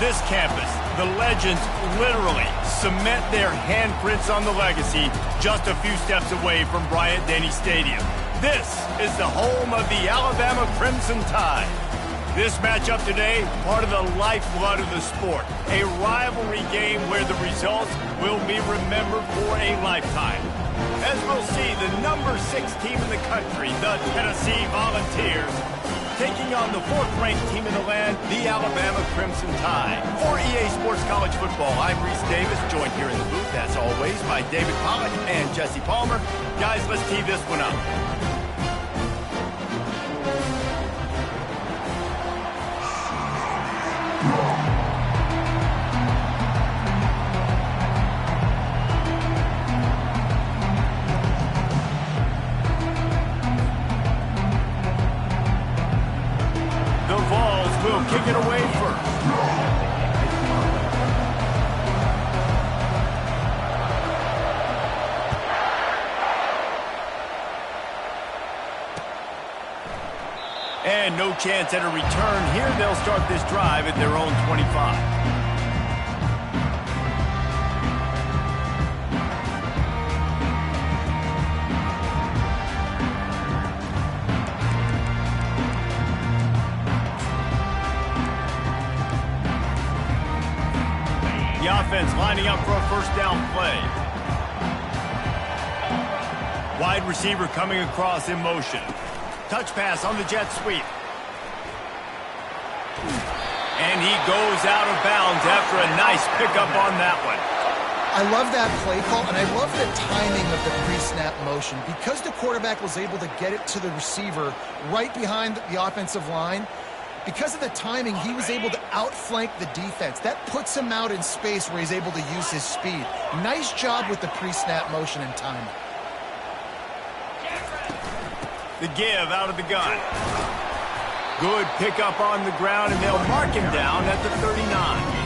this campus, the legends literally cement their handprints on the legacy just a few steps away from Bryant-Denny Stadium. This is the home of the Alabama Crimson Tide. This matchup today, part of the lifeblood of the sport. A rivalry game where the results will be remembered for a lifetime. As we'll see, the number 6 team in the country, the Tennessee Volunteers, taking on the 4th-ranked team in the land, the Alabama Crimson Tide. For EA Sports College Football, I'm Reese Davis, joined here in the booth, as always, by David Pollack and Jesse Palmer. Guys, let's tee this one up. Will kick it away first. And no chance at a return here. They'll start this drive at their own 25. The offense lining up for a first down play. Wide receiver coming across in motion. Touch pass on the jet sweep. And he goes out of bounds after a nice pickup on that one. I love that play call, and I love the timing of the pre-snap motion. Because the quarterback was able to get it to the receiver right behind the offensive line, because of the timing, he was able to outflank the defense. That puts him out in space where he's able to use his speed. Nice job with the pre-snap motion and timing. The give out of the gun. Good pickup on the ground, and they'll mark him down at the 39.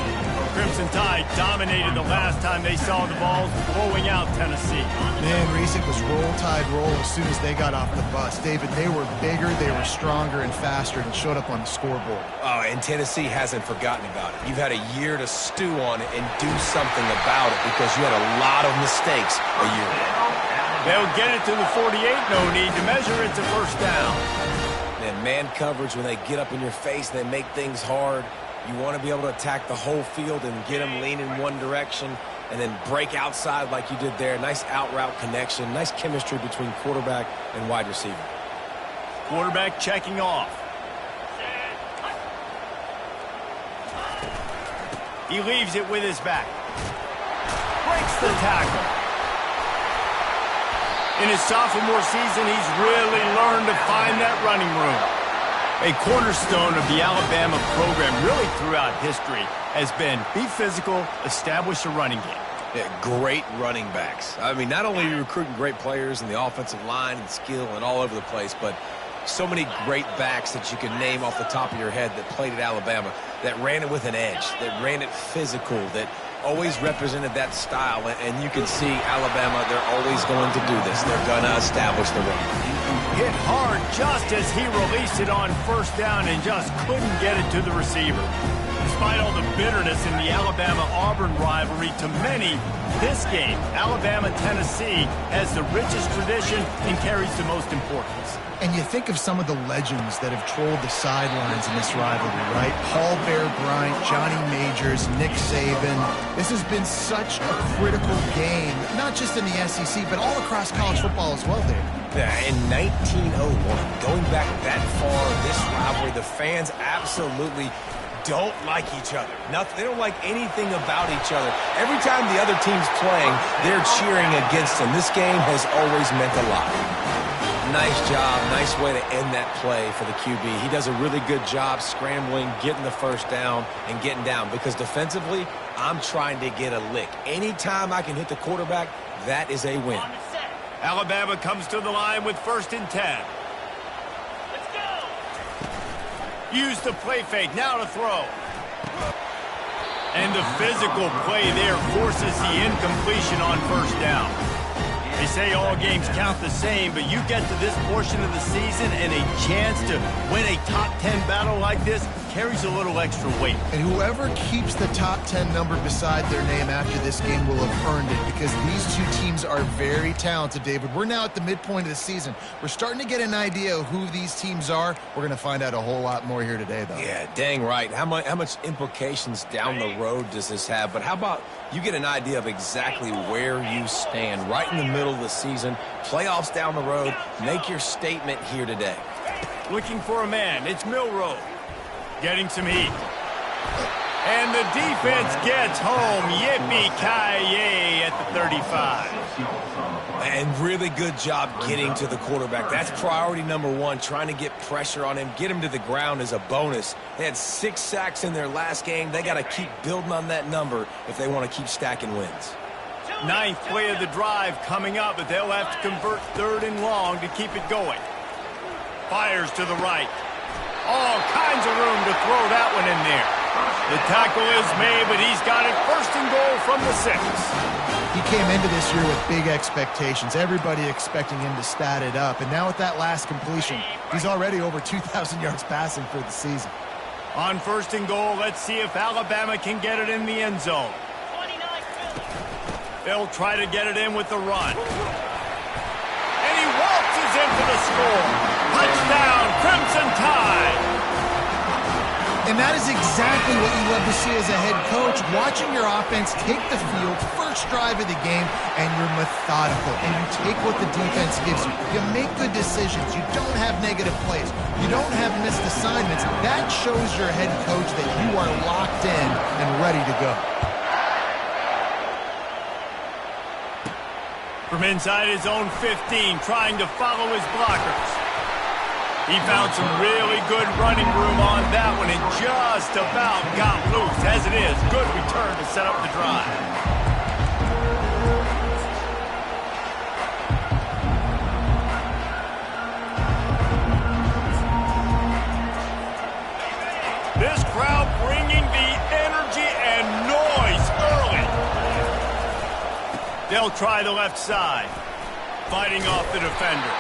Crimson Tide dominated the last time they saw the ball, blowing out Tennessee. Man, Reese, it was roll tide roll as soon as they got off the bus. David, they were bigger, they were stronger and faster, and showed up on the scoreboard. Oh, and Tennessee hasn't forgotten about it. You've had a year to stew on it and do something about it because you had a lot of mistakes a year ago. They'll get it to the 48, no need to measure. It's a first down. And man coverage, when they get up in your face, they make things hard. You want to be able to attack the whole field and get them lean in one direction and then break outside like you did there. Nice out-route connection. Nice chemistry between quarterback and wide receiver. Quarterback checking off. He leaves it with his back. Breaks the tackle. In his sophomore season, he's really learned to find that running room. A cornerstone of the Alabama program really throughout history has been be physical, establish a running game. Yeah, great running backs. I mean, not only are you recruiting great players in the offensive line and skill and all over the place, but so many great backs that you can name off the top of your head that played at Alabama, that ran it with an edge, that ran it physical, that always represented that style. And you can see Alabama, they're always going to do this. They're going to establish the run. Hit hard just as he released it on first down and just couldn't get it to the receiver. Despite all the bitterness in the Alabama-Auburn rivalry, to many, this game, Alabama-Tennessee, has the richest tradition and carries the most importance. And you think of some of the legends that have trolled the sidelines in this rivalry, right? Paul Bear Bryant, Johnny Majors, Nick Saban. This has been such a critical game, not just in the SEC, but all across college football as well, Dave. Yeah, in 1901, going back that far, this rivalry, the fans absolutely don't like each other. They don't like anything about each other. Every time the other team's playing, they're cheering against them. This game has always meant a lot. Nice job, nice way to end that play for the QB. He does a really good job scrambling, getting the first down, and getting down. Because defensively, I'm trying to get a lick. Anytime I can hit the quarterback, that is a win. Alabama comes to the line with 1st and 10. Let's go! Use the play fake, now to throw. And the physical play there forces the incompletion on first down. They say all games count the same, but you get to this portion of the season and a chance to win a top 10 battle like this carries a little extra weight. And whoever keeps the top 10 number beside their name after this game will have earned it, because these two teams are very talented, David. We're now at the midpoint of the season. We're starting to get an idea of who these teams are. We're going to find out a whole lot more here today, though. Yeah, dang right. How much implications down the road does this have? But how about you get an idea of exactly where you stand right in the middle of the season, playoffs down the road, make your statement here today. Looking for a man. It's Milroe. Getting some heat. And the defense gets home. Yippee-ki-yay at the 35. And really good job getting to the quarterback. That's priority number one, trying to get pressure on him. Get him to the ground is a bonus. They had 6 sacks in their last game. They got to keep building on that number if they want to keep stacking wins. 9th play of the drive coming up, but they'll have to convert 3rd and long to keep it going. Fires to the right. All kinds of room to throw that one in there. The tackle is made, but he's got it 1st and goal from the 6. He came into this year with big expectations. Everybody expecting him to stat it up. And now with that last completion, he's already over 2,000 yards passing for the season. On 1st and goal, let's see if Alabama can get it in the end zone. They'll try to get it in with the run. And he waltzes in for the score. Touchdown, Crimson Tide. And that is exactly what you love to see as a head coach, watching your offense take the field, first drive of the game, and you're methodical, and you take what the defense gives you. You make good decisions. You don't have negative plays. You don't have missed assignments. That shows your head coach that you are locked in and ready to go. From inside his own 15, trying to follow his blockers. He found some really good running room on that one and just about got loose. As it is, good return to set up the drive. This crowd bringing the energy and noise early. They'll try the left side, fighting off the defender.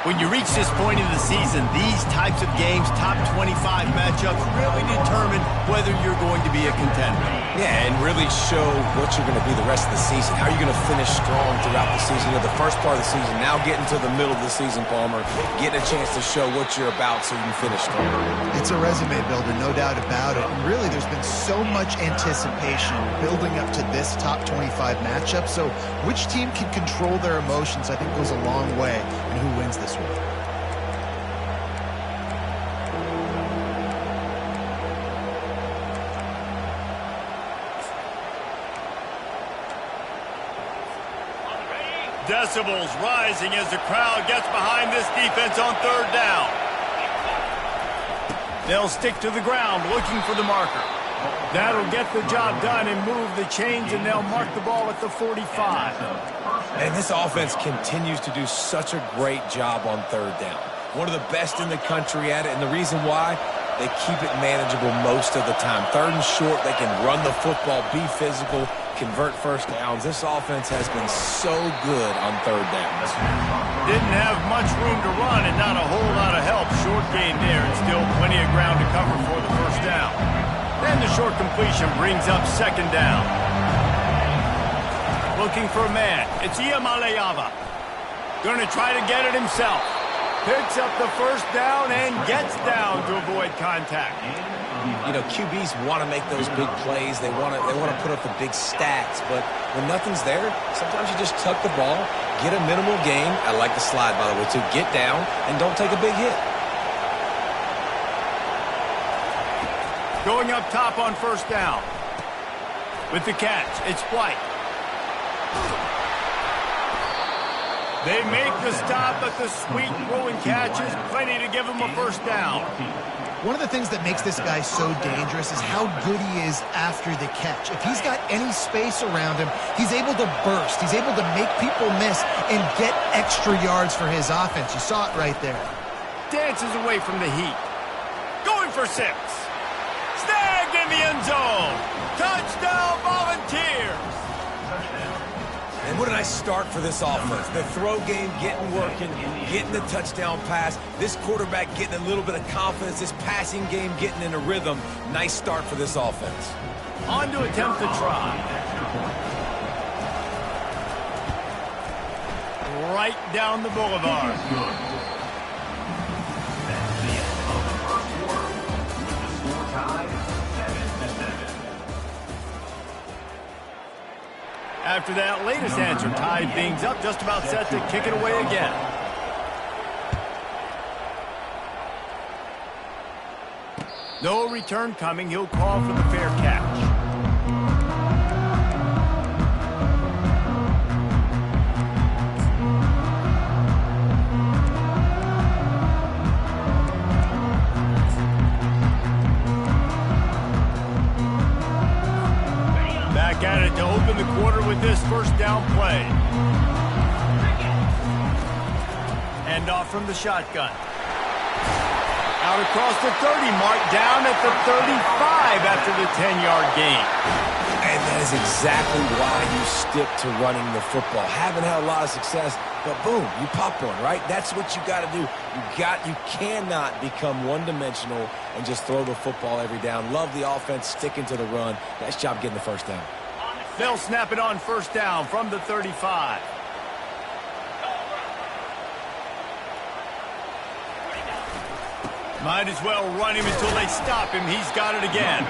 When you reach this point in the season, these types of games, top 25 matchups, really determine whether you're going to be a contender. Yeah, and really show what you're going to be the rest of the season. How are you going to finish strong throughout the season? You know, the first part of the season, now getting to the middle of the season, Palmer, getting a chance to show what you're about so you can finish strong. It's a resume builder, no doubt about it. And really, there's been so much anticipation building up to this top 25 matchup. So which team can control their emotions, I think, goes a long way in who wins this one. Decibels rising as the crowd gets behind this defense on 3rd down. They'll stick to the ground looking for the marker. That'll get the job done and move the chains, and they'll mark the ball at the 45. And this offense continues to do such a great job on 3rd down. One of the best in the country at it, and the reason why, they keep it manageable most of the time. 3rd and short, they can run the football, be physical, convert 1st downs. This offense has been so good on 3rd downs. Didn't have much room to run and not a whole lot of help. Short gain there and still plenty of ground to cover for the 1st down. Then the short completion brings up 2nd down. Looking for a man. It's Iamaleava. Going to try to get it himself. Picks up the 1st down and gets down to avoid contact. You know, QBs want to make those big plays. They want to put up the big stats. But when nothing's there, sometimes you just tuck the ball, get a minimal gain. I like the slide, by the way, to get down and don't take a big hit. Going up top on 1st down. With the catch, it's White. They make the stop, but the sweet throw and catch is plenty to give him a 1st down. One of the things that makes this guy so dangerous is how good he is after the catch. If he's got any space around him, he's able to burst. He's able to make people miss and get extra yards for his offense. You saw it right there. Dances away from the heat. Going for 6. Snagged in the end zone. Touchdown, Volunteers. And what a nice start for this offense. The throw game getting working, getting the touchdown pass. This quarterback getting a little bit of confidence. This passing game getting in a rhythm. Nice start for this offense. On to attempt the try. Right down the boulevard. After that latest answer tied things up, just about set to kick it away again. No return coming. He'll call for the fair catch. Back at it to open the quarter with this first down play. Hand off from the shotgun. Out across the 30 mark, down at the 35 after the 10-yard gain. And that is exactly why you stick to running the football. Haven't had a lot of success, but boom, you pop one, right? That's what you got to do. You cannot become one-dimensional and just throw the football every down. Love the offense, sticking to the run. Nice job getting the first down. They'll snap it on first down from the 35. Might as well run him until they stop him. He's got it again.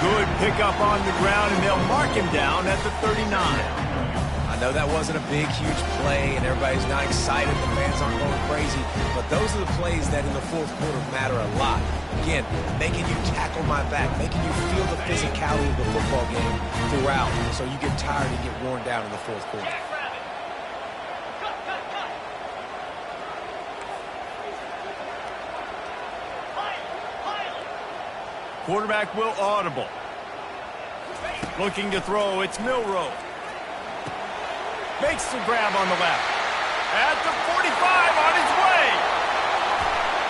Good pickup on the ground, and they'll mark him down at the 39. I know that wasn't a big, huge play, and everybody's not excited. The fans aren't going crazy. But those are the plays that in the fourth quarter matter a lot. Again, making you tackle my back, making you feel the physicality of the football game throughout, so you get tired and get worn down in the fourth quarter. Quarterback will audible. Looking to throw, it's Milroe. Makes the grab on the left. At the 45, on his way.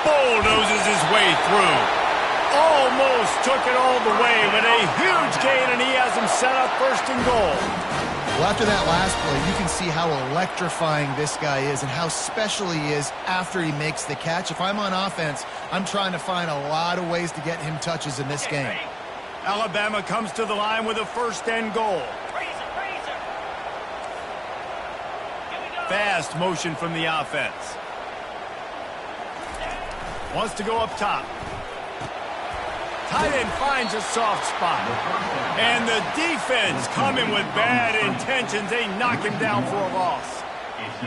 Bulldozes his way through. Almost took it all the way, but a huge gain, and he has him set up first and goal. Well, after that last play, you can see how electrifying this guy is and how special he is after he makes the catch. If I'm on offense, I'm trying to find a lot of ways to get him touches in this game. Alabama comes to the line with a first and goal. Fast motion from the offense. Wants to go up top. Tight end finds a soft spot. And the defense coming with bad intentions. They knock him down for a loss.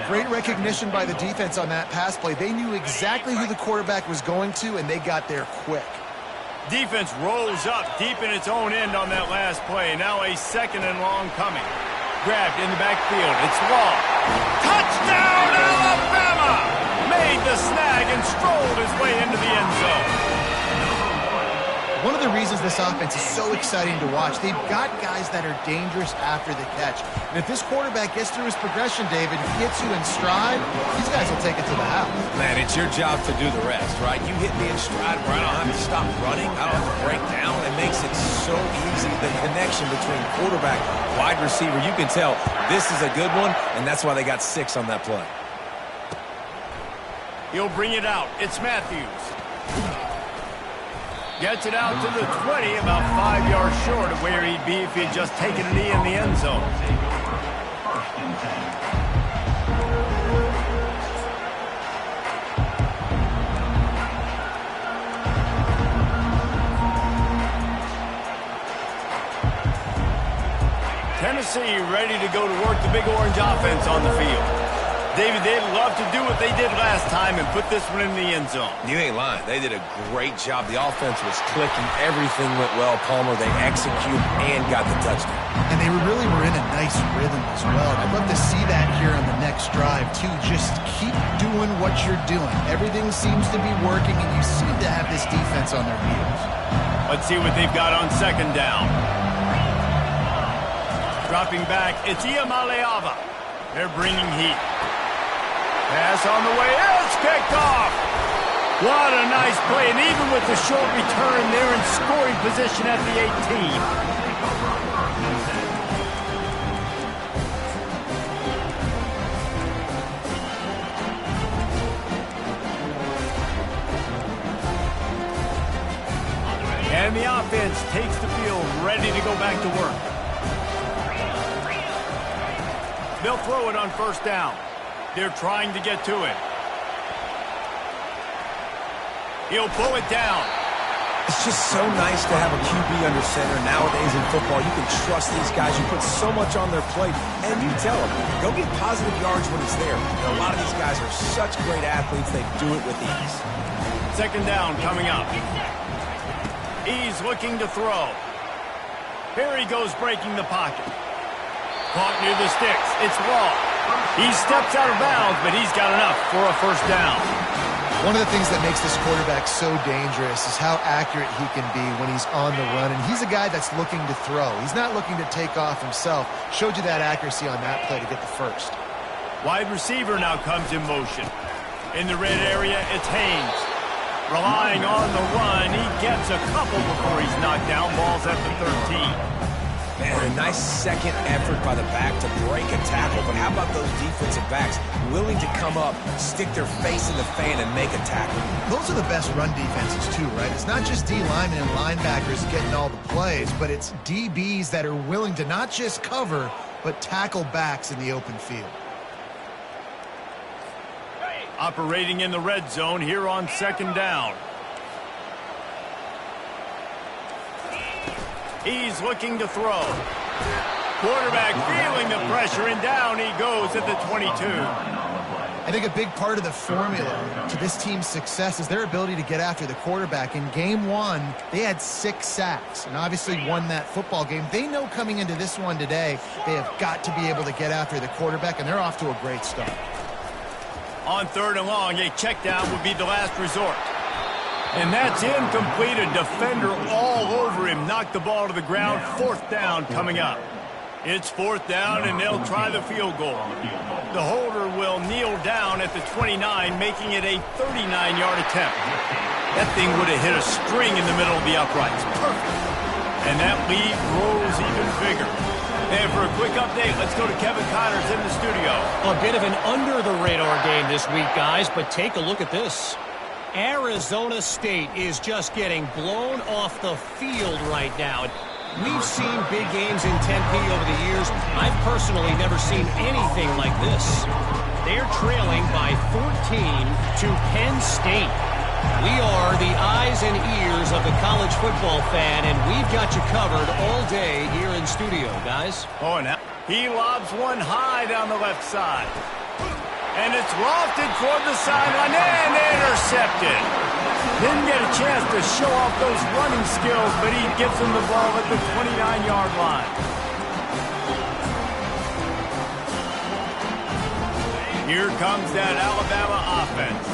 Great recognition by the defense on that pass play. They knew exactly who the quarterback was going to, and they got there quick. Defense rolls up deep in its own end on that last play. Now a second and long coming. Grabbed in the backfield. It's Law. Touchdown, Alabama! Made the snag and strolled his way into the end zone. One of the reasons this offense is so exciting to watch, they've got guys that are dangerous after the catch. And if this quarterback gets through his progression, David, hits you in stride, these guys will take it to the house. Man, it's your job to do the rest, right? You hit me in stride where I don't have to stop running. I don't have to break down. It makes it so easy. The connection between quarterback, wide receiver, you can tell this is a good one, and that's why they got 6 on that play. He'll bring it out. It's Matthews. Gets it out to the 20, about 5 yards short of where he'd be if he'd just taken a knee in the end zone. Tennessee ready to go to work the Big Orange offense on the field. David, they'd love to do what they did last time and put this one in the end zone. You ain't lying. They did a great job. The offense was clicking. Everything went well, Palmer. They executed and got the touchdown. And they really were in a nice rhythm as well. I'd love to see that here on the next drive, too. Just keep doing what you're doing. Everything seems to be working, and you seem to have this defense on their heels. Let's see what they've got on second down. Dropping back, it's Iamaleava. They're bringing heat. Pass on the way, it's picked off. What a nice play, and even with the short return, they're in scoring position at the 18. And the offense takes the field, ready to go back to work. They'll throw it on first down. They're trying to get to it. He'll pull it down. It's just so nice to have a QB under center. Nowadays in football, you can trust these guys. You put so much on their plate, and you tell them, go get positive yards when it's there. And a lot of these guys are such great athletes, they do it with ease. Second down coming up. He's looking to throw. Here he goes breaking the pocket. Caught near the sticks. It's Warzz. He steps out of bounds, but he's got enough for a first down. One of the things that makes this quarterback so dangerous is how accurate he can be when he's on the run. And he's a guy that's looking to throw. He's not looking to take off himself. Showed you that accuracy on that play to get the first. Wide receiver now comes in motion. In the red area, it's Haynes. Relying on the run, he gets a couple before he's knocked down. Ball's at the 13. Man, a nice second effort by the back to break a tackle. But how about those defensive backs willing to come up, stick their face in the fan, and make a tackle? Those are the best run defenses too, right? It's not just D linemen and linebackers getting all the plays, but it's DBs that are willing to not just cover, but tackle backs in the open field. Operating in the red zone here on second down. He's looking to throw. Quarterback feeling the pressure, and down he goes at the 22. I think a big part of the formula to this team's success is their ability to get after the quarterback. In game one, they had 6 sacks and obviously won that football game. They know coming into this one today, they have got to be able to get after the quarterback, and they're off to a great start. On third and long, a check down would be the last resort. And that's incomplete. A defender all over him. Knocked the ball to the ground. Fourth down coming up. It's fourth down, and they'll try the field goal. The holder will kneel down at the 29, making it a 39-yard attempt. That thing would have hit a string in the middle of the uprights. Perfect. And that lead grows even bigger. And for a quick update, let's go to Kevin Connors in the studio. A bit of an under-the-radar game this week, guys, but take a look at this. Arizona State is just getting blown off the field right now. We've seen big games in Tempe over the years. I've personally never seen anything like this. They're trailing by 14 to Penn State. We are the eyes and ears of the college football fan, and we've got you covered all day here in studio, guys. Oh, and he lobs one high down the left side. And it's lofted toward the sideline and intercepted. Didn't get a chance to show off those running skills, but he gets him the ball at the 29-yard line. Here comes that Alabama offense.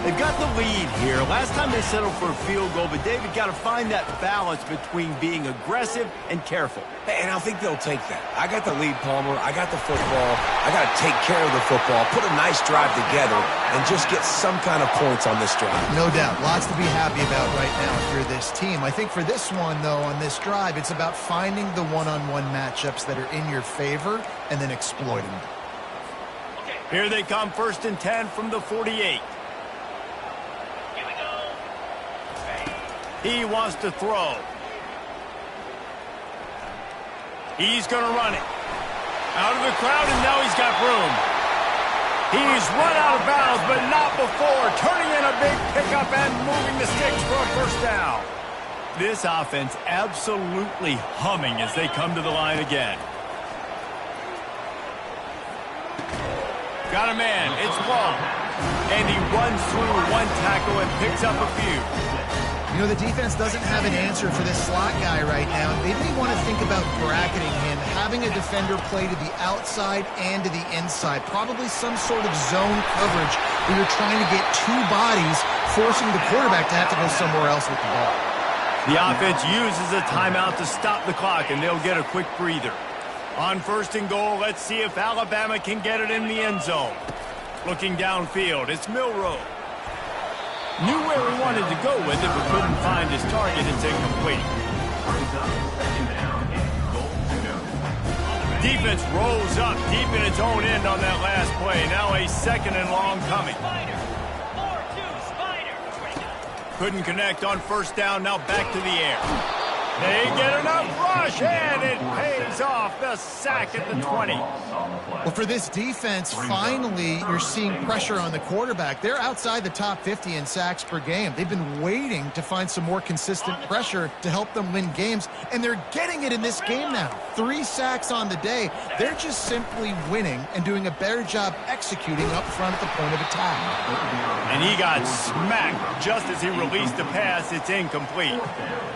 They've got the lead here. Last time they settled for a field goal, but David got to find that balance between being aggressive and careful. And I think they'll take that. I got the lead, Palmer. I got the football. I got to take care of the football, put a nice drive together, and just get some kind of points on this drive. No doubt. Lots to be happy about right now if you're this team. I think for this one, though, on this drive, it's about finding the one-on-one matchups that are in your favor and then exploiting them. Here they come, 1st and 10 from the 48. He wants to throw. He's going to run it. Out of the crowd, and now he's got room. He's run out of bounds, but not before. Turning in a big pickup and moving the sticks for a first down. This offense absolutely humming as they come to the line again. Got a man. It's long. And he runs through one tackle and picks up a few. You know, the defense doesn't have an answer for this slot guy right now. They may want to think about bracketing him, having a defender play to the outside and to the inside. Probably some sort of zone coverage where you're trying to get 2 bodies, forcing the quarterback to have to go somewhere else with the ball. The offense uses a timeout to stop the clock, and they'll get a quick breather. On 1st and goal, let's see if Alabama can get it in the end zone. Looking downfield, it's Milroe. Knew where he wanted to go with it, but couldn't find his target. It's incomplete. Defense rolls up deep in its own end on that last play. Now a 2nd and long coming. Couldn't connect on first down, now back to the air. They get enough rush, and it pays off. The sack at the 20. Well, for this defense, finally, you're seeing pressure on the quarterback. They're outside the top 50 in sacks per game. They've been waiting to find some more consistent pressure to help them win games, and they're getting it in this game now. 3 sacks on the day. They're just simply winning and doing a better job executing up front at the point of attack. And he got smacked just as he released the pass. It's incomplete.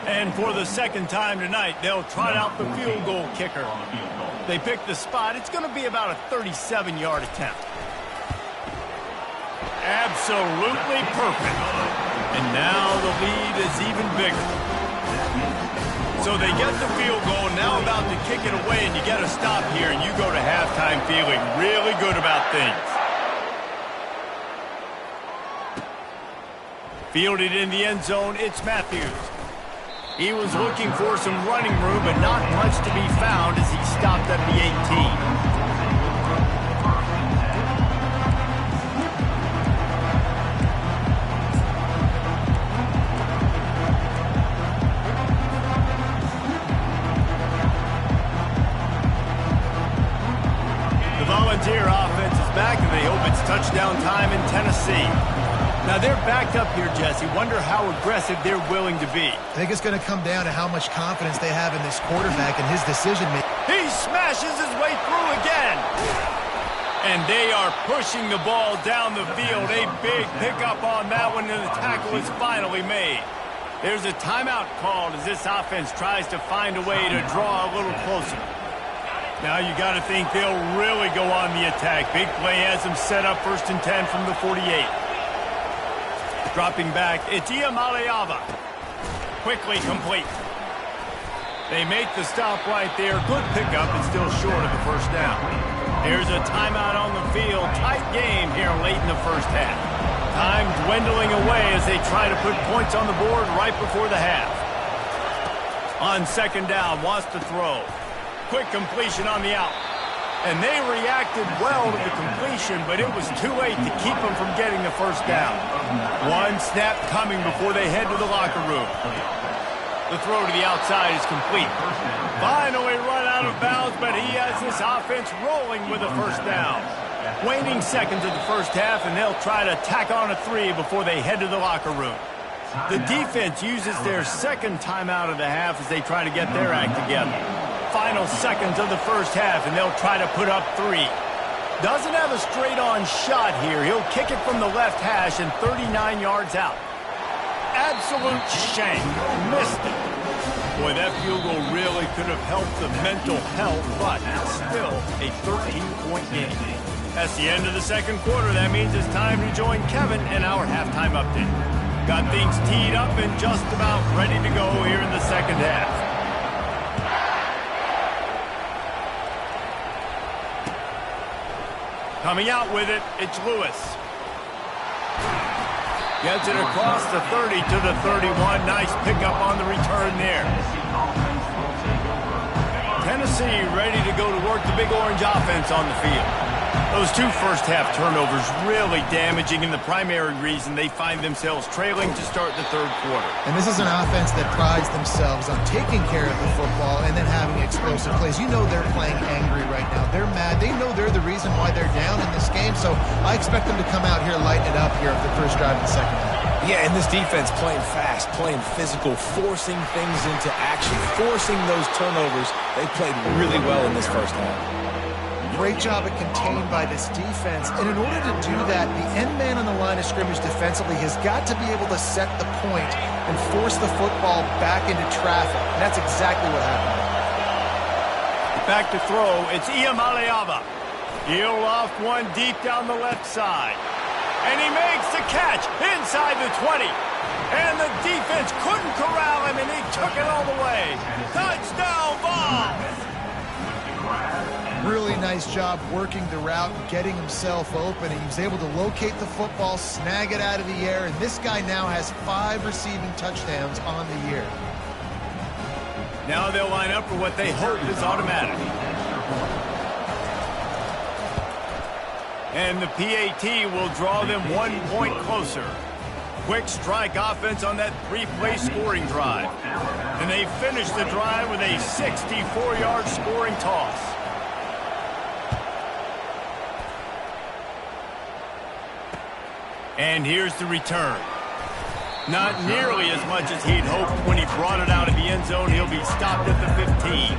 And for the second time tonight, they'll trot out the field goal kicker. They pick the spot. It's going to be about a 37-yard attempt. Absolutely perfect. And now the lead is even bigger. So they get the field goal, now about to kick it away, and you get a stop here, and you go to halftime feeling really good about things. Fielded in the end zone, it's Matthews. He was looking for some running room, but not much to be found as he stopped at the 18. The Volunteer offense is back, and they hope it's touchdown time in Tennessee. Now, they're backed up here, Jesse. Wonder how aggressive they're willing to be. I think it's going to come down to how much confidence they have in this quarterback and his decision-making. He smashes his way through again. And they are pushing the ball down the field. A big pickup on that one, and the tackle is finally made. There's a timeout called as this offense tries to find a way to draw a little closer. Now you got to think they'll really go on the attack. Big play has them set up 1st and 10 from the 48. Dropping back, it's Iamaleava. Quickly complete. They make the stop right there. Good pickup, and still short of the first down. There's a timeout on the field. Tight game here late in the first half. Time dwindling away as they try to put points on the board right before the half. On second down, wants to throw. Quick completion on the out. And they reacted well to the completion, but it was too late to keep them from getting the first down. One snap coming before they head to the locker room. The throw to the outside is complete. Finally run out of bounds, but he has this offense rolling with a first down. Waning seconds of the first half, and they'll try to tack on a 3 before they head to the locker room. The defense uses their second timeout of the half as they try to get their act together. Final seconds of the first half, and they'll try to put up 3. Doesn't have a straight-on shot here. He'll kick it from the left hash and 39 yards out. Absolute shank. Missed it. Boy, that field goal really could have helped the mental health, but it's still a 13-point game. That's the end of the second quarter. That means it's time to join Kevin in our halftime update. Got things teed up and just about ready to go here in the second half. Coming out with it, it's Lewis. Gets it across the 30 to the 31. Nice pickup on the return there. Tennessee ready to go to work the Big Orange offense on the field. Those 2 first-half turnovers really damaging, and the primary reason they find themselves trailing to start the third quarter. And this is an offense that prides themselves on taking care of the football and then having explosive plays. You know they're playing angry right now. They're mad. They know they're the reason why they're down in this game, so I expect them to come out here, lighten it up here at the first drive of the second half. Yeah, and this defense playing fast, playing physical, forcing things into action, forcing those turnovers. They played really well in this first half. Great job at contained by this defense. And in order to do that, the end man on the line of scrimmage defensively has got to be able to set the point and force the football back into traffic. And that's exactly what happened. Back to throw, it's Iamaleava. He'll loft one deep down the left side. And he makes the catch inside the 20. And the defense couldn't corral him, and he took it all the way. Touchdown ball! Really nice job working the route and getting himself open. He was able to locate the football, snag it out of the air, and this guy now has 5 receiving touchdowns on the year. Now they'll line up for what they hope is automatic. And the PAT will draw them 1 point closer. Quick strike offense on that three-play scoring drive. And they finish the drive with a 64-yard scoring toss. And here's the return. Not nearly as much as he'd hoped when he brought it out of the end zone. He'll be stopped at the 15.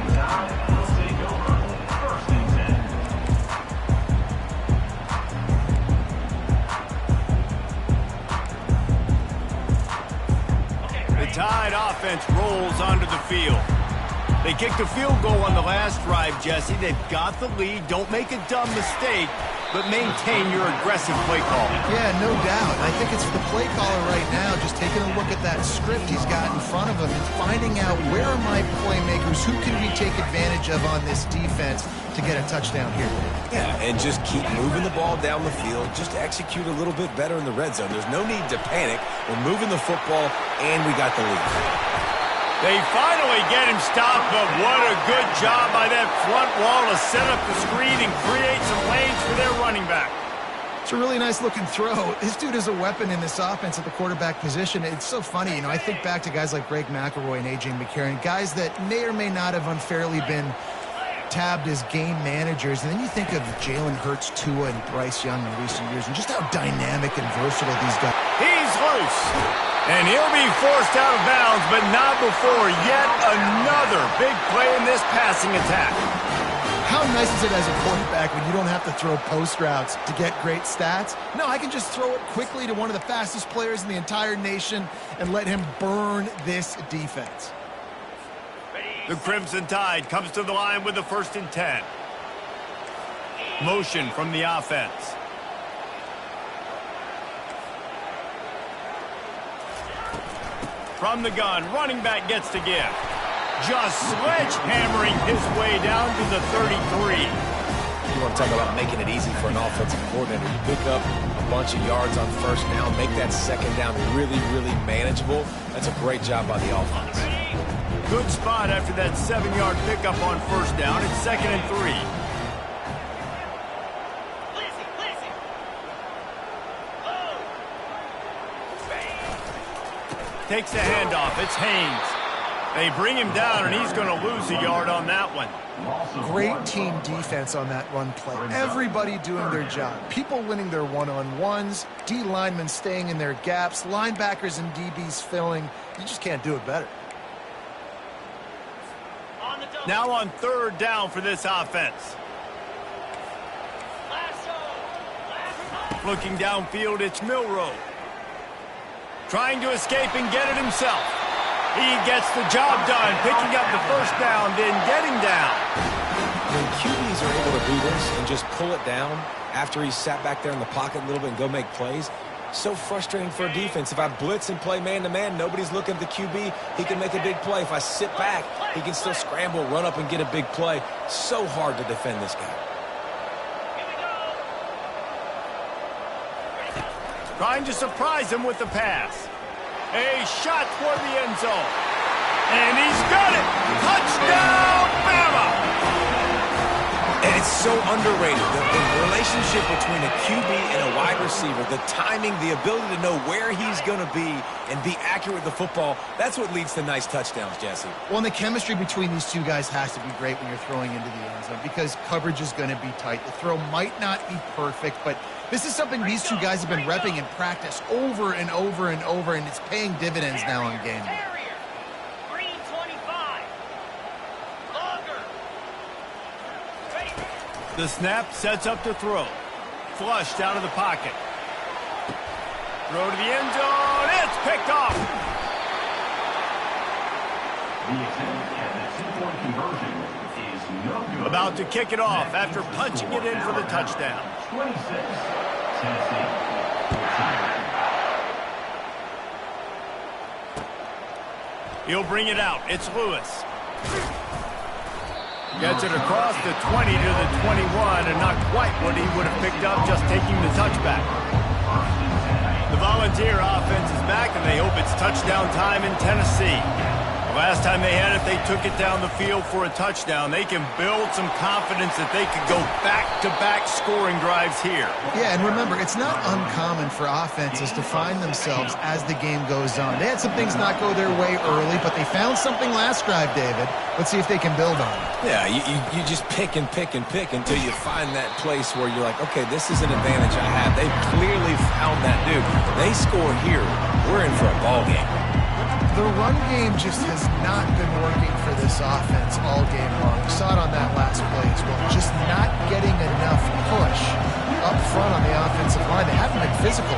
The Tide offense rolls onto the field. They kicked a field goal on the last drive, Jesse. They've got the lead. Don't make a dumb mistake, but maintain your aggressive play call. Yeah, no doubt. I think it's the play caller right now just taking a look at that script he's got in front of him and finding out where are my playmakers, who can we take advantage of on this defense to get a touchdown here. Yeah, and just keep moving the ball down the field. Just execute a little bit better in the red zone. There's no need to panic. We're moving the football, and we got the lead. They finally get him stopped, but what a good job by that front wall to set up the screen and create some lanes for their running back. It's a really nice looking throw. This dude is a weapon in this offense at the quarterback position. It's so funny, you know, I think back to guys like Greg McElroy and A.J. McCarron, guys that may or may not have unfairly been tabbed as game managers. And then you think of Jalen Hurts, Tua, and Bryce Young in recent years and just how dynamic and versatile these guys. He's loose. And he'll be forced out of bounds, but not before yet another big play in this passing attack. How nice is it as a quarterback when you don't have to throw post routes to get great stats? No, I can just throw it quickly to one of the fastest players in the entire nation and let him burn this defense. The Crimson Tide comes to the line with the 1st and 10. Motion from the offense. From the gun, running back gets to give. Just sledgehammering his way down to the 33. You want to talk about making it easy for an offensive coordinator. You pick up a bunch of yards on first down, make that second down really, really manageable. That's a great job by the offense. Good spot after that 7-yard pickup on first down. It's 2nd and 3. Takes the handoff. It's Haynes. They bring him down, and he's going to lose a yard on that one. Great team defense on that run play. Everybody doing their job. People winning their one-on-ones, D linemen staying in their gaps, linebackers and DBs filling. You just can't do it better. Now on 3rd down for this offense. Looking downfield, it's Milroe. Trying to escape and get it himself. He gets the job done, picking up the first down, then getting down. When QBs are able to do this and just pull it down after he's sat back there in the pocket a little bit and go make plays, so frustrating for a defense. If I blitz and play man-to-man, nobody's looking at the QB, he can make a big play. If I sit back, he can still scramble, run up, and get a big play. So hard to defend this guy. Trying to surprise him with the pass. A shot toward the end zone. And he's got it! Touchdown, Bama! And it's so underrated. The relationship between a QB and a wide receiver, the timing, the ability to know where he's going to be and be accurate with the football, that's what leads to nice touchdowns, Jesse. Well, and the chemistry between these two guys has to be great when you're throwing into the end zone because coverage is going to be tight. The throw might not be perfect, but this is something these two guys have been repping in practice over and over and over, and it's paying dividends now on game day. The snap sets up to throw. Flushed out of the pocket. Throw to the end zone. It's picked off. About to kick it off after punching it in for the touchdown. He'll bring it out. It's Lewis. Gets it across the 20 to the 21, and not quite what he would have picked up just taking the touchback. The Volunteer offense is back, and they hope it's touchdown time in Tennessee. Last time they had it, they took it down the field for a touchdown. They can build some confidence that they could go back-to-back scoring drives here. Yeah, and remember, it's not uncommon for offenses to find themselves as the game goes on. They had some things not go their way early, but they found something last drive, David. Let's see if they can build on it. Yeah, you just pick and pick and pick until you find that place where you're like, okay, this is an advantage I have. They clearly found that, dude. They score here, we're in for a ball game. The run game just has not been working for this offense all game long. We saw it on that last play as well. Just not getting enough push up front on the offensive line. They haven't been physical.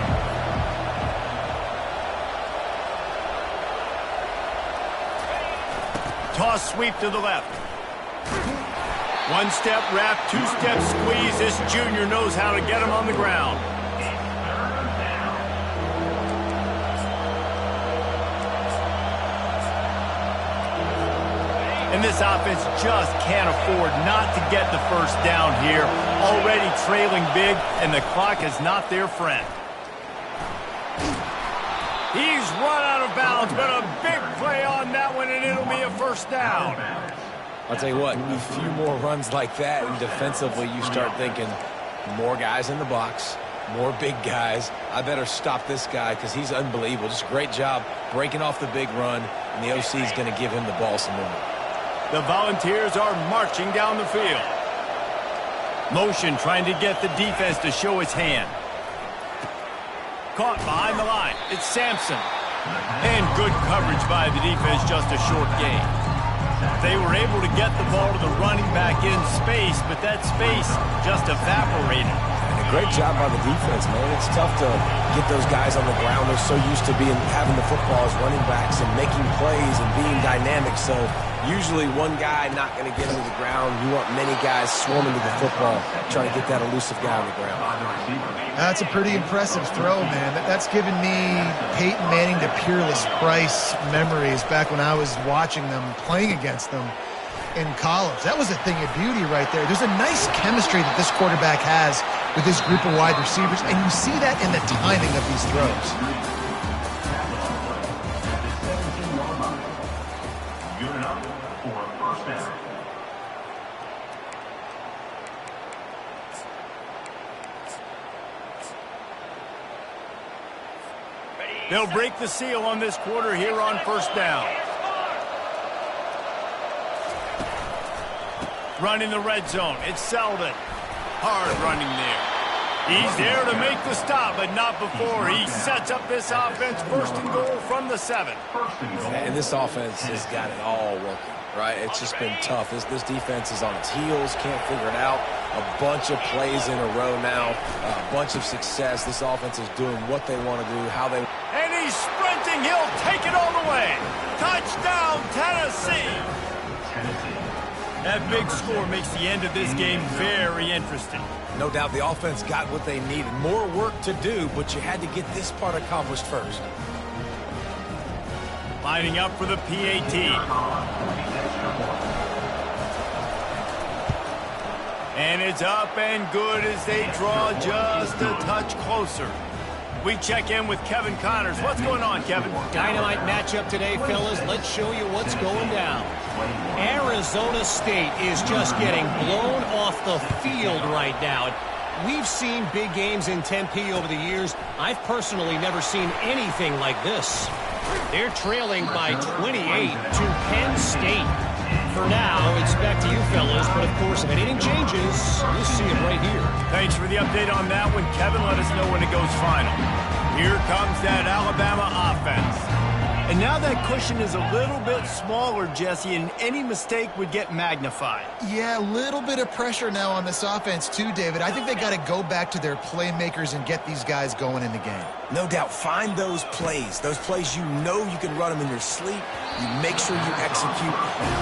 Toss sweep to the left. One step wrap, two step squeeze. This junior knows how to get him on the ground. And this offense just can't afford not to get the first down here. Already trailing big, and the clock is not their friend. He's run out of bounds, but a big play on that one, and it'll be a first down. I'll tell you what, a few more runs like that, and defensively you start thinking, more guys in the box, more big guys. I better stop this guy because he's unbelievable. Just a great job breaking off the big run, and the OC is going to give him the ball some more. The Volunteers are marching down the field. Motion trying to get the defense to show its hand. Caught behind the line. It's Sampson. And good coverage by the defense, just a short gain. They were able to get the ball to the running back in space, but that space just evaporated. Great job by the defense, man. It's tough to get those guys on the ground. They're so used to having the football as running backs and making plays and being dynamic. So usually one guy not going to get him to the ground. You want many guys swarming to the football, trying to get that elusive guy on the ground. That's a pretty impressive throw, man. That's given me Peyton Manning to Peerless Price memories back when I was watching them, playing against them in college. That was a thing of beauty right there. There's a nice chemistry that this quarterback has with his group of wide receivers, and you see that in the timing of these throws. They'll break the seal on this quarter here on first down. Running the red zone. It's Selden. Hard running there. He's there to make the stop, but not before he sets up this offense first and goal from the 7. And this offense has got it all working, right? It's just been tough. This defense is on its heels, can't figure it out. A bunch of plays in a row now, a bunch of success. This offense is doing what they want to do, how they... And he's sprinting. He'll take it all the way. Touchdown, Tennessee. That big score makes the end of this game very interesting. No doubt the offense got what they needed. More work to do, but you had to get this part accomplished first. Lining up for the PAT. And it's up and good as they draw just a touch closer. We check in with Kevin Connors. What's going on, Kevin? Dynamite matchup today, fellas. Let's show you what's going down. Arizona State is just getting blown off the field right now. We've seen big games in Tempe over the years. I've personally never seen anything like this. They're trailing by 28 to Penn State. For now, it's back to you, fellas. But, of course, if anything changes, you'll see it right here. Thanks for the update on that one, Kevin. Let us know when it goes final. Here comes that Alabama offense. And now that cushion is a little bit smaller, Jesse, and any mistake would get magnified. Yeah, a little bit of pressure now on this offense too, David. I think they got to go back to their playmakers and get these guys going in the game. No doubt, find those plays you know you can run them in your sleep. You make sure you execute,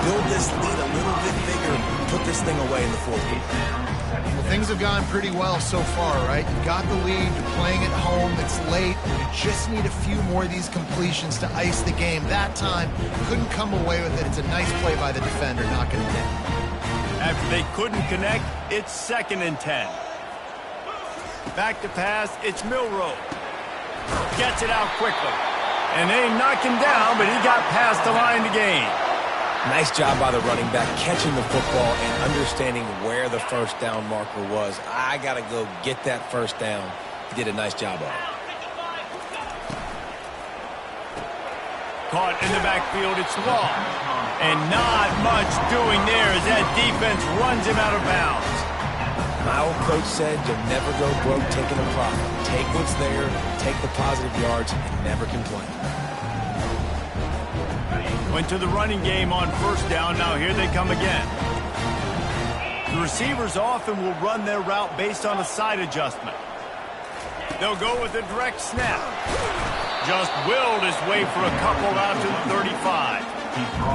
build this lead a little bit bigger, put this thing away in the fourth quarter. Well, things have gone pretty well so far, right? You got the lead, you're playing at home, it's late, you just need a few more of these completions to ice the game. That time, couldn't come away with it. It's a nice play by the defender, not going to net. After they couldn't connect, it's 2nd and 10. Back to pass, it's Milroe. Gets it out quickly. And they knocked him down, but he got past the line to gain. Nice job by the running back catching the football and understanding where the first down marker was. I got to go get that first down. He did a nice job of it. Caught in the backfield, it's Law. And not much doing there as that defense runs him out of bounds. My old coach said you'll never go broke taking a profit. Take what's there, take the positive yards, and never complain. Went to the running game on first down. Now here they come again. The receivers often will run their route based on a side adjustment. They'll go with a direct snap. Just willed his way for a couple out to the 35.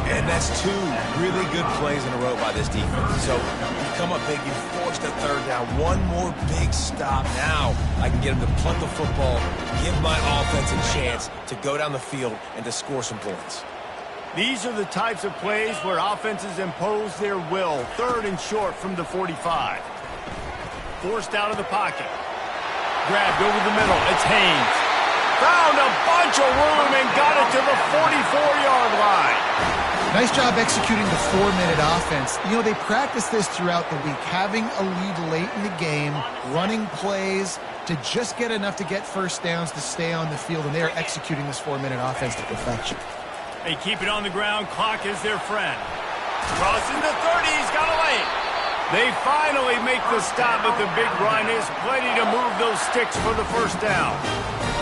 And that's two really good plays in a row by this defense. So you come up big, you force the third down. One more big stop. Now I can get him to punt the football, give my offense a chance to go down the field and to score some points. These are the types of plays where offenses impose their will. Third and short from the 45. Forced out of the pocket. Grabbed over the middle. It's Haynes. Found a bunch of room and got it to the 44-yard line. Nice job executing the 4-minute offense. You know, they practice this throughout the week, having a lead late in the game, running plays to just get enough to get first downs to stay on the field, and they are executing this 4-minute offense to perfection. They keep it on the ground. Clock is their friend. Crossing the 30. He's got a lane. They finally make the stop with the big run. There's plenty to move those sticks for the first down.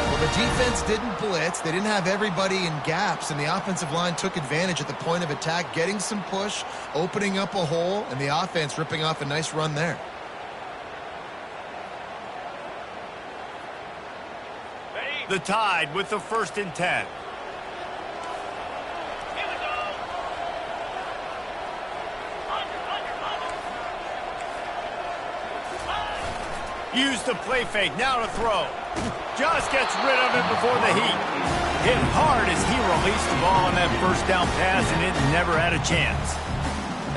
Well, the defense didn't blitz. They didn't have everybody in gaps, and the offensive line took advantage at the point of attack, getting some push, opening up a hole, and the offense ripping off a nice run there. The Tide with the 1st and 10. Use the play fake, now to throw. Just gets rid of it before the heat. Hit hard as he released the ball on that first down pass, and it never had a chance.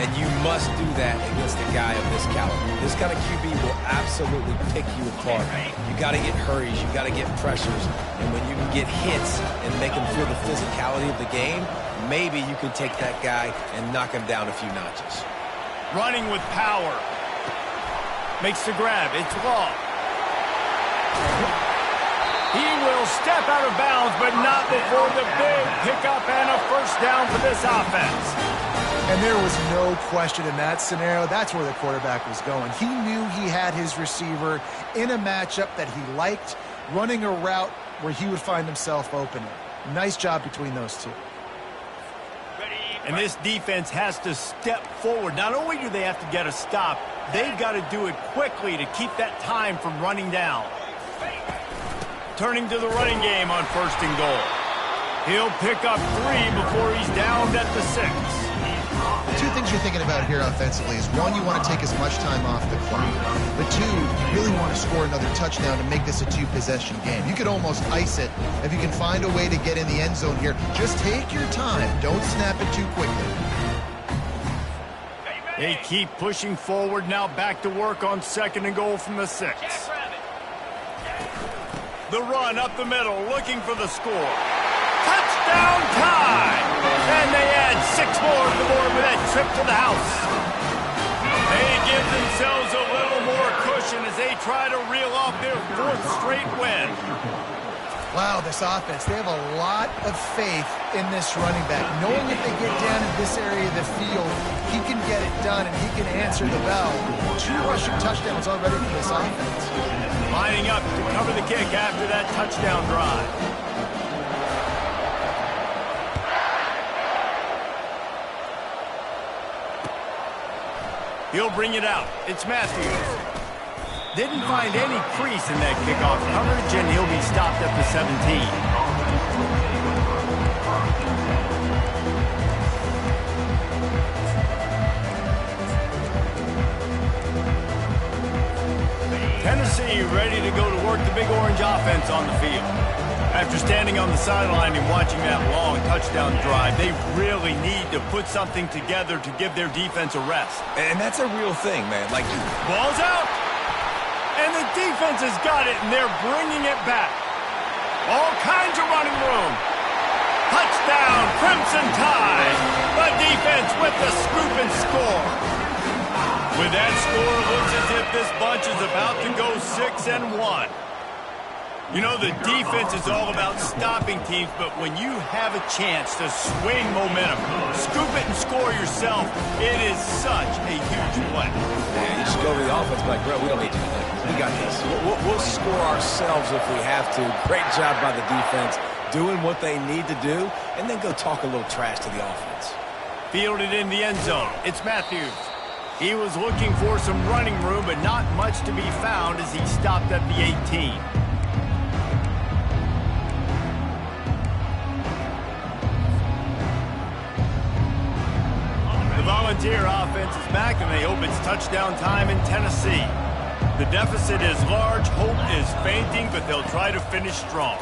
And you must do that against a guy of this caliber. This kind of QB will absolutely pick you apart. You got to get hurries, you got to get pressures, and when you can get hits and make him feel the physicality of the game, maybe you can take that guy and knock him down a few notches. Running with power. Makes the grab. It's Law. He will step out of bounds, but not before the big pickup and a first down for this offense. And there was no question in that scenario. That's where the quarterback was going. He knew he had his receiver in a matchup that he liked, running a route where he would find himself open. Nice job between those two. And this defense has to step forward. Not only do they have to get a stop, they've got to do it quickly to keep that time from running down. Turning to the running game on 1st and goal. He'll pick up 3 before he's downed at the 6. Two things you're thinking about here offensively is, one, you want to take as much time off the clock. But two, you really want to score another touchdown to make this a 2-possession game. You could almost ice it if you can find a way to get in the end zone here. Just take your time. Don't snap it too quickly. They keep pushing forward, now back to work on 2nd and goal from the 6. The run up the middle, looking for the score. Touchdown time! And they add 6 more to the board with that trip to the house. They give themselves a little more cushion as they try to reel off their 4th straight win. Wow, this offense, they have a lot of faith in this running back. Knowing if they get down in this area of the field, he can get it done and he can answer the bell. 2 rushing touchdowns already for this offense. Lining up to cover the kick after that touchdown drive. He'll bring it out. It's Matthews. Didn't find any crease in that kickoff coverage, and he'll be stopped at the 17. Tennessee ready to go to work the Big Orange offense on the field. After standing on the sideline and watching that long touchdown drive, they really need to put something together to give their defense a rest. And that's a real thing, man. Like, ball's out. And the defense has got it, and they're bringing it back. All kinds of running room. Touchdown, Crimson Tide. The defense with the scoop and score. With that score, it looks as if this bunch is about to go 6-1. You know, the defense is all about stopping teams, but when you have a chance to swing momentum, scoop it and score yourself, it is such a huge play. Yeah, you should go to the offense like, bro, we don't need to do that. We got this. We'll score ourselves if we have to. Great job by the defense, doing what they need to do, and then go talk a little trash to the offense. Fielded in the end zone. It's Matthews. He was looking for some running room, but not much to be found as he stopped at the 18. The Volunteer offense is back, and they hope it's touchdown time in Tennessee. The deficit is large, hope is fainting, but they'll try to finish strong.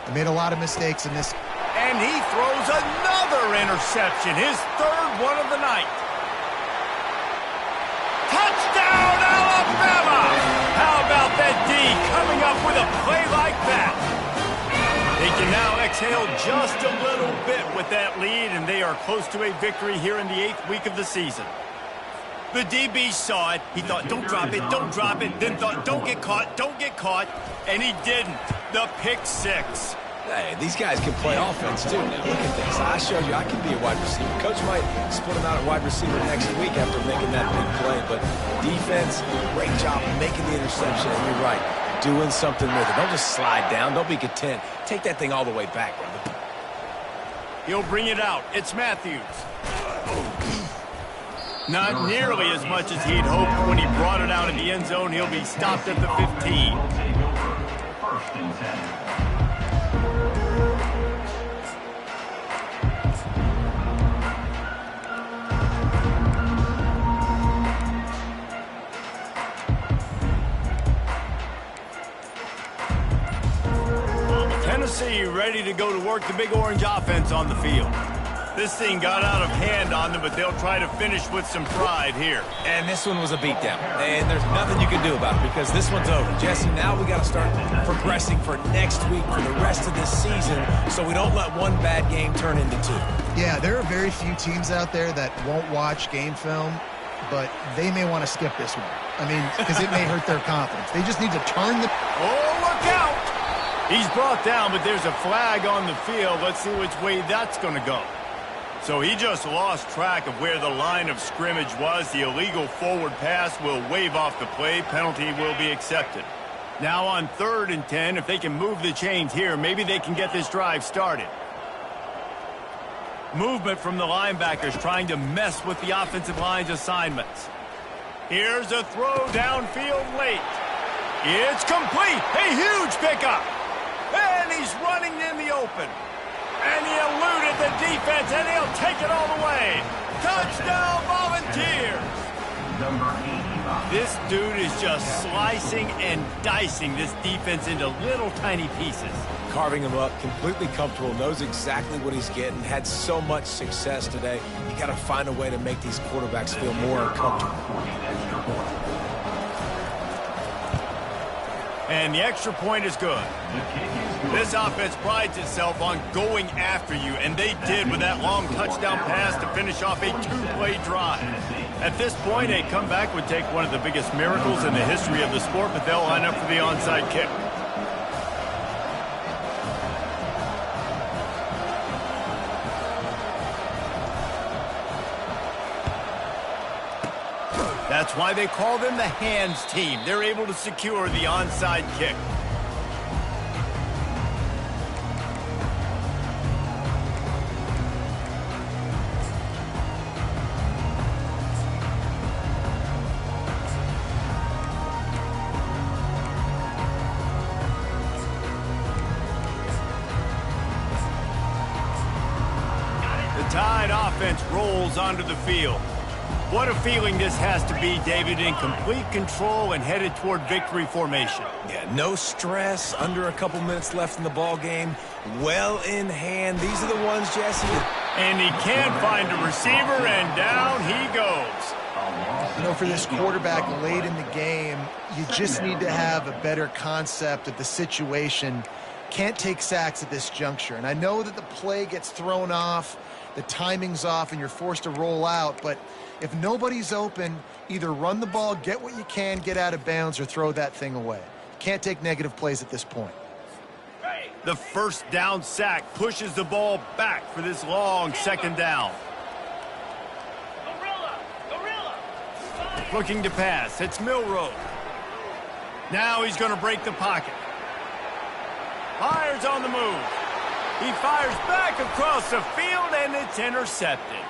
They made a lot of mistakes in this. And he throws another interception, his third one of the night. Touchdown, Alabama! How about that D coming up with a play like that? They can now exhale just a little bit with that lead, and they are close to a victory here in the 8th week of the season. The DB saw it. He thought, don't drop it, then thought, don't get caught, and he didn't. The pick six. Hey, these guys can play offense, too. Now, look at this. I showed you I can be a wide receiver. Coach might split him out at wide receiver next week after making that big play, but defense, great job making the interception, and you're right, doing something with it. Don't just slide down. Don't be content. Take that thing all the way back, brother. He'll bring it out. It's Matthews. Not nearly as much as he'd hoped when he brought it out in the end zone. He'll be stopped at the 15. First and 10. Tennessee ready to go to work the Big Orange offense on the field. This thing got out of hand on them, but they'll try to finish with some pride here. And this one was a beatdown. And there's nothing you can do about it because this one's over. Jesse, now we got to start progressing for next week, for the rest of this season, so we don't let one bad game turn into two. Yeah, there are very few teams out there that won't watch game film, but they may want to skip this one. I mean, because it may hurt their confidence. They just need to turn the... Oh, look out! He's brought down, but there's a flag on the field. Let's see which way that's going to go. So he just lost track of where the line of scrimmage was. The illegal forward pass will wave off the play. Penalty will be accepted. Now on 3rd and 10, if they can move the chains here, maybe they can get this drive started. Movement from the linebackers trying to mess with the offensive line's assignments. Here's a throw downfield late. It's complete. A huge pickup. And he's running in the open. And he eluded the defense, and he'll take it all the way. Touchdown, Volunteers! Number 85. This dude is just slicing and dicing this defense into little tiny pieces. Carving him up, completely comfortable, knows exactly what he's getting, had so much success today. You got to find a way to make these quarterbacks feel more uncomfortable. And the extra point is good. This offense prides itself on going after you, and they did with that long touchdown pass to finish off a 2-play drive. At this point, a comeback would take one of the biggest miracles in the history of the sport, but they'll line up for the onside kick. That's why they call them the hands team. They're able to secure the onside kick. The Tide offense rolls onto the field. What a feeling this has to be, David, in complete control and headed toward victory formation. Yeah, no stress, under a couple minutes left in the ball game, well in hand. These are the ones, Jesse. And he can't find a receiver, and down he goes. You know, for this quarterback late in the game, you just need to have a better concept of the situation can't take sacks at this juncture. And I know that the play gets thrown off, the timing's off, and you're forced to roll out. But if nobody's open, either run the ball, get what you can, get out of bounds, or throw that thing away. Can't take negative plays at this point. The first down sack pushes the ball back for this long second down. Looking to pass. It's Milroe. Now he's going to break the pocket. Fires on the move. He fires back across the field, and it's intercepted.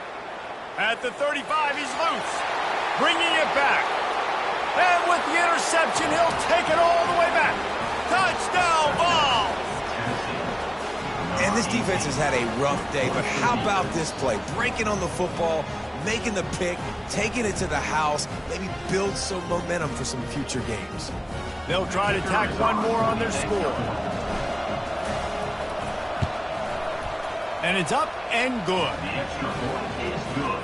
At the 35, he's loose. Bringing it back. And with the interception, he'll take it all the way back. Touchdown ball! And this defense has had a rough day, but how about this play? Breaking on the football, making the pick, taking it to the house, maybe build some momentum for some future games. They'll try to tack one more on their score. And it's up and good. The extra point is good.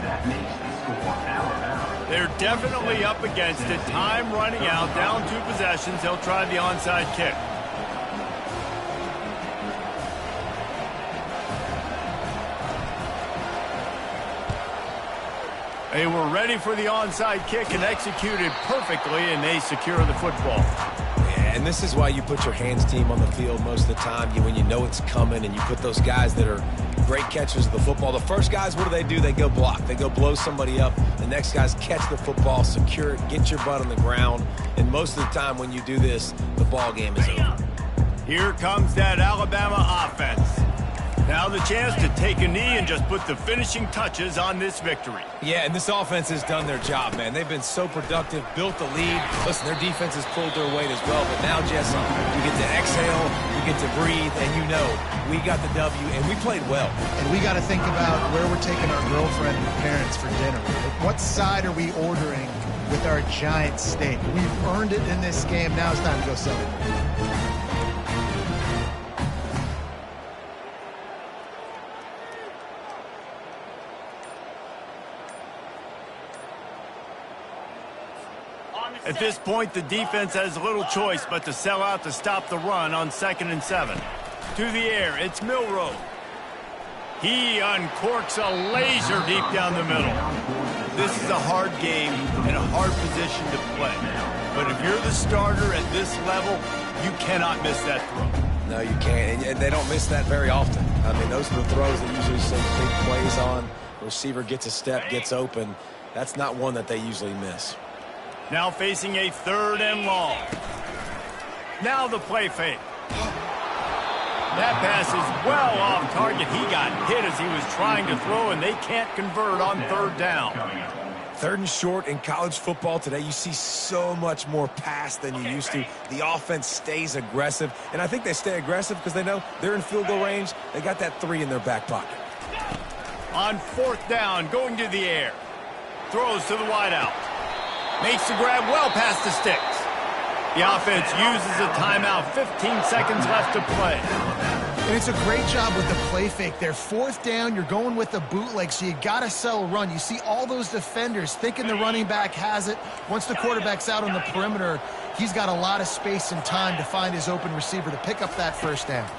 That makes the score Alabama. They're definitely up against it. Time running out, down 2 possessions. They'll try the onside kick. They were ready for the onside kick and executed perfectly, and they secure the football. Yeah, and this is why you put your hands team on the field most of the time when you know it's coming, and you put those guys that are great catchers of the football. The first guys, what do? They go block. They go blow somebody up. The next guys catch the football, secure it, get your butt on the ground. And most of the time when you do this, the ball game is over. Here comes that Alabama offense. Now the chance to take a knee and just put the finishing touches on this victory. Yeah, and this offense has done their job, man. They've been so productive, built the lead. Listen, their defense has pulled their weight as well. But now, Jesse, you get to exhale, you get to breathe, and you know we got the W, and we played well. And we got to think about where we're taking our girlfriend and parents for dinner. What side are we ordering with our giant steak? We've earned it in this game. Now it's time to go celebrate. At this point, the defense has little choice but to sell out to stop the run on 2nd and 7. To the air, it's Milroe. He uncorks a laser deep down the middle. This is a hard game and a hard position to play. But if you're the starter at this level, you cannot miss that throw. No, you can't, and they don't miss that very often. I mean, those are the throws that usually some big plays on. The receiver gets a step, gets open. That's not one that they usually miss. Now facing a 3rd and long. Now the play fake. That pass is well off target. He got hit as he was trying to throw, and they can't convert on 3rd down. 3rd and short in college football today, you see so much more pass than you used to. The offense stays aggressive, and I think they stay aggressive because they know they're in field goal range. They got that 3 in their back pocket. On 4th down, going to the air. Throws to the wideout. Makes the grab well past the sticks. The offense uses a timeout. 15 seconds left to play. And it's a great job with the play fake there. 4th down, you're going with the bootleg, so you got to sell a run. You see all those defenders thinking the running back has it. Once the quarterback's out on the perimeter, he's got a lot of space and time to find his open receiver to pick up that 1st down.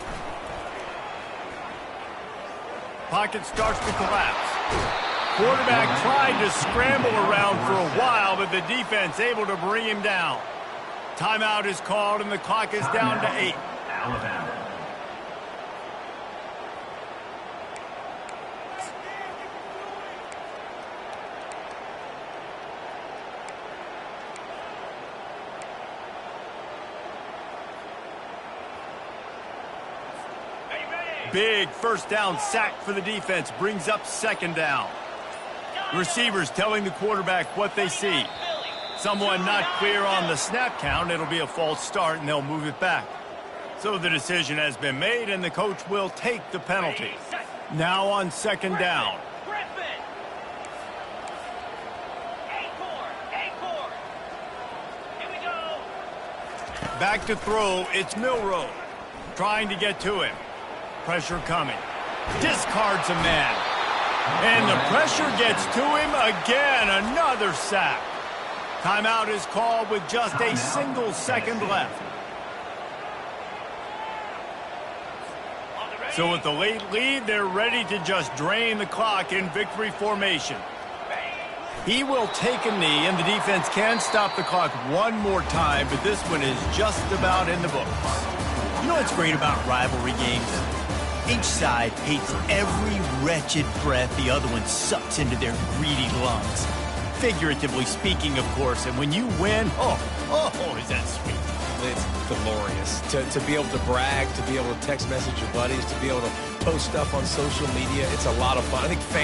Pocket starts to collapse. Quarterback tried to scramble around for a while, but the defense able to bring him down. Timeout is called, and the clock is down to 8. Alabama. Big 1st down sack for the defense. Brings up 2nd down. Receivers telling the quarterback what they see. Someone not clear on the snap count. It'll be a false start, and they'll move it back. So the decision has been made, and the coach will take the penalty. Now on 2nd down. Back to throw. It's Milroe. Trying to get to him. Pressure coming. Discards a man. And the pressure gets to him again. Another sack. Timeout is called with just a single second left. So with the late lead, they're ready to just drain the clock in victory formation. He will take a knee, and the defense can stop the clock one more time, but this one is just about in the books. You know what's great about rivalry games? Each side hates every wretched breath the other one sucks into their greedy lungs. Figuratively speaking, of course, and when you win, is that sweet. It's glorious. To be able to brag, to be able to text message your buddies, to be able to post stuff on social media, it's a lot of fun. I think fans